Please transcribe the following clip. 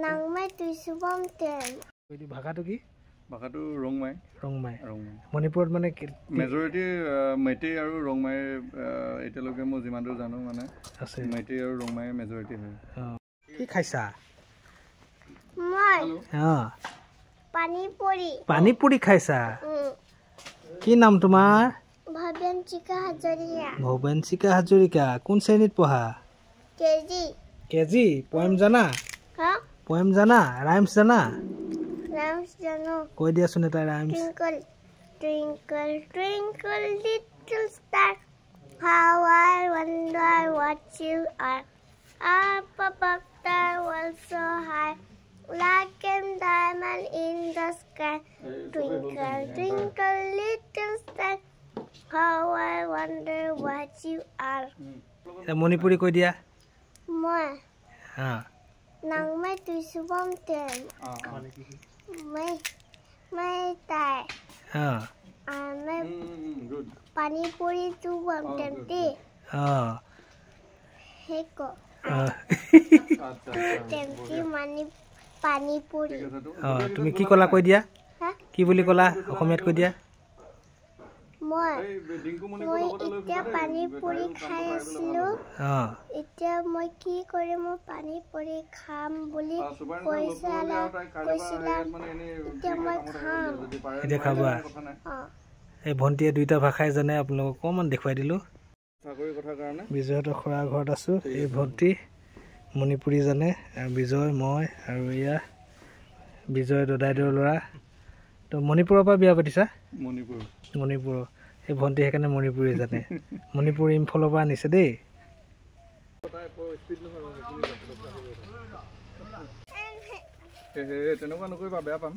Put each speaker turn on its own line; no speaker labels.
নাংমাই তুইছুবম তেম
ভাষাটো কি
ভাষাটো ৰংমাই
ৰংমাই মণিপুৰত মানে
মেজৰিটি মেইটেই আৰু ৰংমাই এতিয়ালৈকে মই যিমান দূৰ জানো মানে
আছে
মেইটেই আৰু ৰংমাই মেজৰিটি হয়
কি খাইছা
মই
পানী পুৰি খাইছা কি নাম তোমাৰ ভৱেঞ্চিকা হাজৰিকা কোন শ্ৰেণীত পঢ়া কেজি পয়েম জানা ৰাইমছ জানা কৈ দিয়াচোন এটা rhymes
Twinkle, twinkle, little star, how I wonder what you are. Up above the world so high, like a diamond in the sky. Twinkle, twinkle, little star, how I wonder what you are.
Manipuri কৈ দিয়া
মই নাংমাই তুইছুবম তেম মই তাই পানী পুৰি তুবম তেম দে হেকো তেমটি মানে পানী পুৰি
তুমি কি ক'লা কৈ দিয়া কি বুলি ক'লা অসমীয়াত কৈ দিয়া
মই এতিয়া পানী পুৰি খাই আছিলো এতিয়া মই কি কৰিম মই পানী পুৰি খাম বুলি কৈছিলা এতিয়া মই খাম
এতিয়া খাবা এই ভণ্টিয়ে দুইটা ভাষাই জানে আপোনালোকক অকণমান দেখুৱাই দিলোঁ বিজয়হঁতৰ খুৰাৰ ঘৰত আছোঁ এই ভণ্টি মণিপুৰী জানে আৰু বিজয় মই আৰু এয়া বিজয় দদাইদেউৰ ল'ৰা তো মণিপুৰৰ পৰা বিয়া পাতিছা মণিপুৰৰ এই ভণ্টি সেইকাৰণে মণিপুৰী জানে মণিপুৰ ইম্ফলৰ পৰা আনিছে দেই
তেনেকুৱা নকৰিবা বেয়া পাম